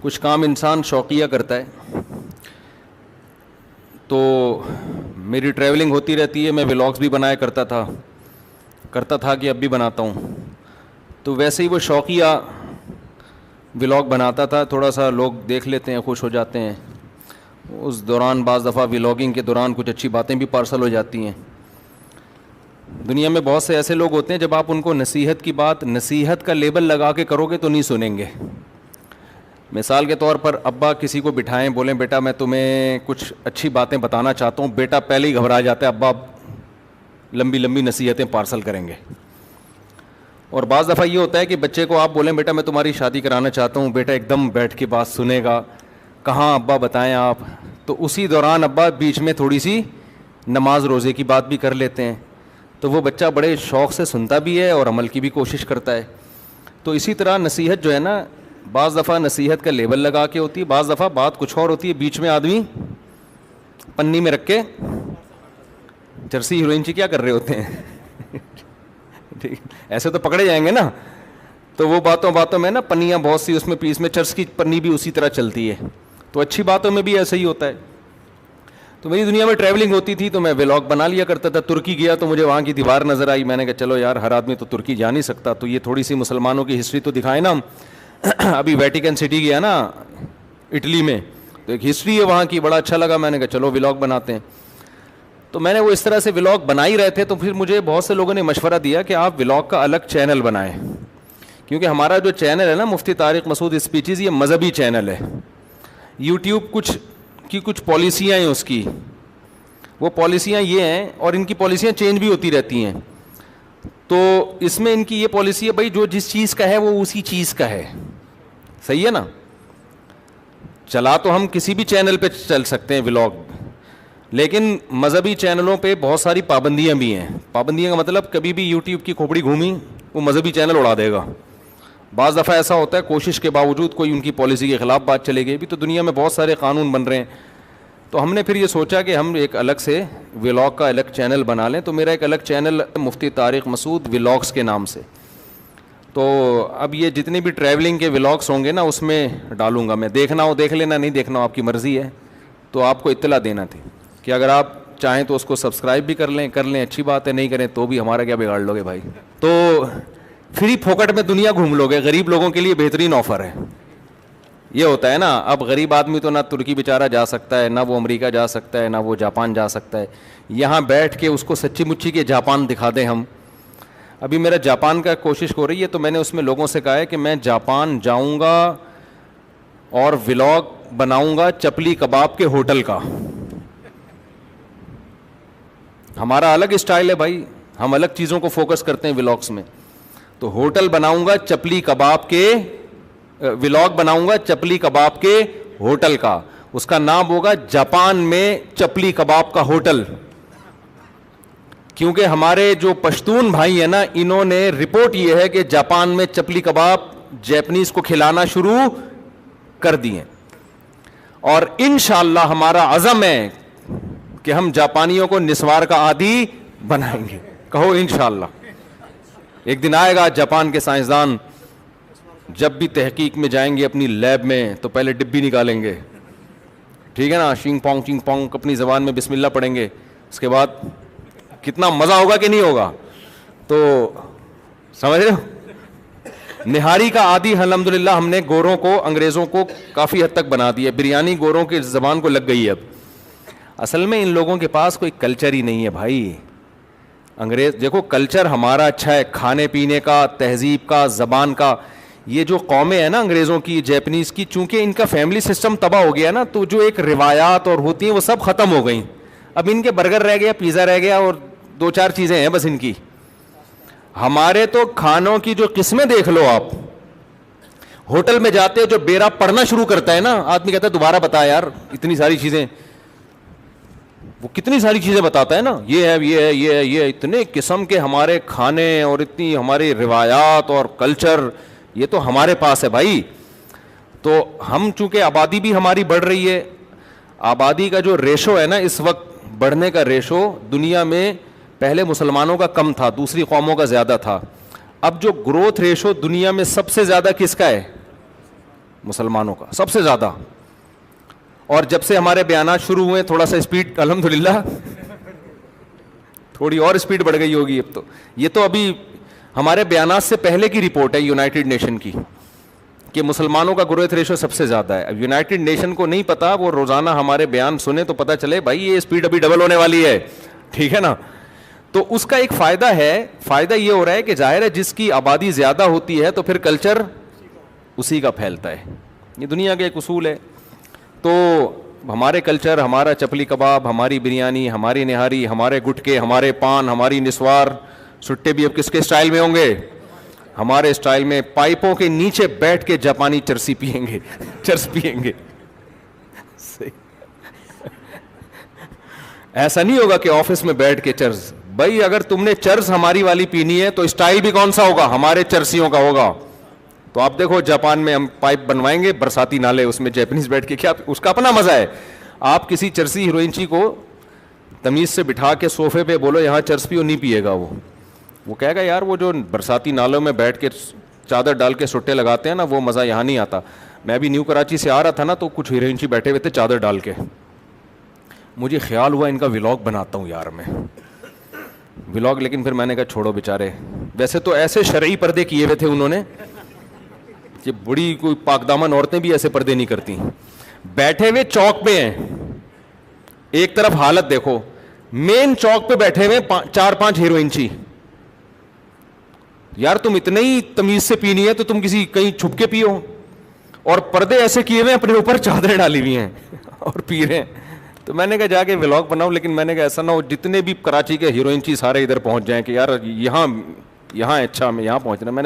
کچھ کام انسان شوقیہ کرتا ہے. تو میری ٹریولنگ ہوتی رہتی ہے, میں ولاگس بھی بنایا کرتا تھا کہ اب بھی بناتا ہوں. تو ویسے ہی وہ شوقیہ ولاگ بناتا تھا, تھوڑا سا لوگ دیکھ لیتے ہیں, خوش ہو جاتے ہیں. اس دوران بعض دفعہ ولاگنگ کے دوران کچھ اچھی باتیں بھی پارسل ہو جاتی ہیں. دنیا میں بہت سے ایسے لوگ ہوتے ہیں جب آپ ان کو نصیحت کی بات نصیحت کا لیبل لگا کے کرو گے تو نہیں سنیں گے. مثال کے طور پر ابا کسی کو بٹھائیں, بولیں بیٹا میں تمہیں کچھ اچھی باتیں بتانا چاہتا ہوں, بیٹا پہلے ہی گھبرا جاتا ہے, ابا لمبی لمبی نصیحتیں پارسل کریں گے. اور بعض دفعہ یہ ہوتا ہے کہ بچے کو آپ بولیں بیٹا میں تمہاری شادی کرانا چاہتا ہوں, بیٹا ایک دم بیٹھ کے بات سنے گا, کہاں ابا بتائیں آپ. تو اسی دوران ابا بیچ میں تھوڑی سی نماز روزے کی بات بھی کر لیتے ہیں, تو وہ بچہ بڑے شوق سے سنتا بھی ہے اور عمل کی بھی کوشش کرتا ہے. تو اسی طرح نصیحت جو ہے نا, بعض دفعہ نصیحت کا لیبل لگا کے ہوتی ہے, بعض دفعہ بات کچھ اور ہوتی ہے, بیچ میں آدمی پنی میں رکھ کے چرسی ہیروئن چی کیا کر رہے ہوتے ہیں. ایسے تو پکڑے جائیں گے نا. تو وہ باتوں میں نا پنیاں بہت سی اس میں چرس کی پنی بھی اسی طرح چلتی ہے. تو اچھی باتوں میں بھی ایسا ہی ہوتا ہے. تو میری دنیا میں ٹریولنگ ہوتی تھی تو میں ولاگ بنا لیا کرتا تھا. ترکی گیا تو مجھے وہاں کی دیوار نظر آئی, میں نے کہا چلو یار ہر آدمی تو ترکی جا نہیں سکتا, تو یہ تھوڑی سی مسلمانوں کی ہسٹری تو دکھائیں نا ہم. ابھی ویٹیکن سٹی گیا نا اٹلی میں, تو ایک ہسٹری ہے وہاں کی, بڑا اچھا لگا, میں نے کہا چلو ولاگ بناتے ہیں. تو میں نے وہ اس طرح سے ولاگ بنا ہی رہے تھے, تو پھر مجھے بہت سے لوگوں نے مشورہ دیا کہ آپ ولاگ کا الگ چینل بنائیں, کیونکہ ہمارا جو چینل ہے نا مفتی طارق مسعود اسپیچز, یہ مذہبی چینل ہے. یوٹیوب کچھ پالیسیاں ہیں اس کی, وہ پالیسیاں یہ ہیں, اور ان کی پالیسیاں چینج بھی ہوتی رہتی ہیں. تو اس میں ان کی یہ پالیسی ہے بھائی جو جس چیز کا ہے وہ اسی چیز کا ہے, صحیح ہے نا. چلا تو ہم کسی بھی چینل پہ چل سکتے ہیں ولاگ, لیکن مذہبی چینلوں پہ بہت ساری پابندیاں بھی ہیں. پابندیاں کا مطلب کبھی بھی یوٹیوب کی کھوپڑی گھومی وہ مذہبی چینل اڑا دے گا. بعض دفعہ ایسا ہوتا ہے کوشش کے باوجود کوئی ان کی پالیسی کے خلاف بات چلے گئی بھی. تو دنیا میں بہت سارے قانون بن رہے ہیں. تو ہم نے پھر یہ سوچا کہ ہم ایک الگ سے ولاگ کا الگ چینل بنا لیں. تو میرا ایک الگ چینل مفتی طارق مسعود ولاگس کے نام سے. تو اب یہ جتنے بھی ٹریولنگ کے ولاگس ہوں گے نا اس میں ڈالوں گا میں. دیکھنا ہو دیکھ لینا, نہیں دیکھنا ہو آپ کی مرضی ہے. تو آپ کو اطلاع دینا تھی کہ اگر آپ چاہیں تو اس کو سبسکرائب بھی کر لیں اچھی بات ہے, نہیں کریں تو بھی ہمارا کیا بگاڑ لو گے بھائی. تو فری پھوکٹ میں دنیا گھوم لو گے, غریب لوگوں کے لیے بہترین آفر ہے. یہ ہوتا ہے نا, اب غریب آدمی تو نہ ترکی بیچارہ جا سکتا ہے, نہ وہ امریکہ جا سکتا ہے, نہ وہ جاپان جا سکتا ہے. یہاں بیٹھ کے اس کو سچی مچی کے جاپان دکھا دیں ہم. ابھی میرا جاپان کا کوشش ہو رہی ہے, تو میں نے اس میں لوگوں سے کہا ہے کہ میں جاپان جاؤں گا اور ولاگ بناؤں گا چپلی کباب کے ہوٹل کا. ہمارا الگ اسٹائل ہے بھائی, ہم الگ چیزوں کو فوکس کرتے ہیں ولاگس میں. تو ہوٹل بناؤں گا چپلی کباب کے, ولاگ بناؤں گا چپلی کباب کے ہوٹل کا. اس کا نام ہوگا جاپان میں چپلی کباب کا ہوٹل. کیونکہ ہمارے جو پشتون بھائی ہیں نا, انہوں نے رپورٹ یہ ہے کہ جاپان میں چپلی کباب جیپنیز کو کھلانا شروع کر دیے. اور انشاءاللہ ہمارا عزم ہے کہ ہم جاپانیوں کو نسوار کا عادی بنائیں گے. کہو انشاءاللہ. ایک دن آئے گا جاپان کے سائنسدان جب بھی تحقیق میں جائیں گے اپنی لیب میں تو پہلے ڈبی نکالیں گے, ٹھیک ہے نا, شینگ پونگ اپنی زبان میں بسم اللہ پڑھیں گے. اس کے بعد کتنا مزہ ہوگا کہ نہیں ہوگا. تو سمجھ رہے ہو, نہاری کا عادی الحمدللہ ہم نے گوروں کو, انگریزوں کو کافی حد تک بنا دیا. بریانی گوروں کی زبان کو لگ گئی ہے اب. اصل میں ان لوگوں کے پاس کوئی کلچر ہی نہیں ہے بھائی. انگریز دیکھو کلچر ہمارا اچھا ہے, کھانے پینے کا, تہذیب کا, زبان کا. یہ جو قومیں ہیں نا انگریزوں کی, جیپنیز کی, چونکہ ان کا فیملی سسٹم تباہ ہو گیا نا, تو جو ایک روایات اور ہوتی ہیں وہ سب ختم ہو گئیں. اب ان کے برگر رہ گیا, پیزا رہ گیا, اور 2-4 چیزیں ہیں بس ان کی. ہمارے تو کھانوں کی جو قسمیں دیکھ لو آپ. ہوٹل میں جاتے جو بیرا پڑھنا شروع کرتا ہے نا, آدمی کہتا ہے دوبارہ بتا یار, اتنی ساری چیزیں, وہ کتنی ساری چیزیں بتاتا ہے نا, یہ ہے یہ ہے یہ ہے یہ, اتنے قسم کے ہمارے کھانے اور اتنی ہماری روایات اور کلچر, یہ تو ہمارے پاس ہے بھائی. تو ہم چونکہ آبادی بھی ہماری بڑھ رہی ہے, آبادی کا جو ریشو ہے نا اس وقت, بڑھنے کا ریشو دنیا میں پہلے مسلمانوں کا کم تھا, دوسری قوموں کا زیادہ تھا. اب جو گروتھ ریشو دنیا میں سب سے زیادہ کس کا ہے, مسلمانوں کا سب سے زیادہ. اور جب سے ہمارے بیانات شروع ہوئے تھوڑا سا اسپیڈ الحمدللہ تھوڑی اور اسپیڈ بڑھ گئی ہوگی اب تو. یہ تو ابھی ہمارے بیانات سے پہلے کی رپورٹ ہے یونائٹڈ نیشن کی کہ مسلمانوں کا گروتھ ریشو سب سے زیادہ ہے. اب یونائٹڈ نیشن کو نہیں پتا, وہ روزانہ ہمارے بیان سنیں تو پتہ چلے بھائی یہ اسپیڈ ابھی ڈبل ہونے والی ہے, ٹھیک ہے نا. تو اس کا ایک فائدہ ہے, فائدہ یہ ہو رہا ہے کہ ظاہر ہے جس کی آبادی زیادہ ہوتی ہے تو پھر کلچر اسی کا پھیلتا ہے. یہ دنیا کا ایک اصول ہے. تو ہمارے کلچر, ہمارا چپلی کباب, ہماری بریانی, ہماری نہاری, ہمارے گٹکے, ہمارے پان, ہماری نسوار, سٹے بھی اب کس کے اسٹائل میں ہوں گے؟ ہمارے اسٹائل میں پائپوں کے نیچے بیٹھ کے جاپانی چرسی پئیں گے, چرس پئیں گے. ایسا نہیں ہوگا کہ آفس میں بیٹھ کے چرس. بھائی اگر تم نے چرس ہماری والی پینی ہے تو اسٹائل بھی کون سا ہوگا؟ ہمارے چرسیوں کا ہوگا. تو آپ دیکھو جاپان میں ہم پائپ بنوائیں گے, برساتی نالے, اس میں جیپنیز بیٹھ کے, کیا اس کا اپنا مزہ ہے. آپ کسی چرسی ہیروئنچی کو تمیز سے بٹھا کے صوفے پہ بولو یہاں چرس پیو, نہیں پیے گا وہ کہے گا یار وہ جو برساتی نالوں میں بیٹھ کے چادر ڈال کے سٹے لگاتے ہیں نا وہ مزہ یہاں نہیں آتا. میں ابھی نیو کراچی سے آ رہا تھا نا تو کچھ ہیروئنچی بیٹھے ہوئے تھے چادر ڈال کے, مجھے خیال ہوا ان کا ولاگ بناتا ہوں یار میں ولاگ, لیکن پھر میں نے کہا چھوڑو بیچارے. ویسے تو ایسے شرعی پردے کیے ہوئے تھے انہوں نے کہ بڑی کوئی پاک دامن عورتیں بھی ایسے پردے نہیں کرتی. بیٹھے ہوئے چوک پہ ہیں, ایک طرف حالت دیکھو, مین چوک پہ بیٹھے ہوئے 4-5 ہیروئنچی. یار تم اتنے ہی تمیز سے پینی ہے تو تم کسی کہیں چھپ کے پیو, اور پردے ایسے کیے ہوئے اپنے اوپر چادریں ڈالی ہوئی ہیں اور پی رہے ہیں. تو میں نے کہا جا کے ولاگ بناؤ, لیکن میں نے کہا ایسا نہ ہو جتنے بھی کراچی کے ہیروئنچی سارے ادھر پہنچ جائیں کہ یار یہاں اچھا میں یہاں پہنچنا. میں نے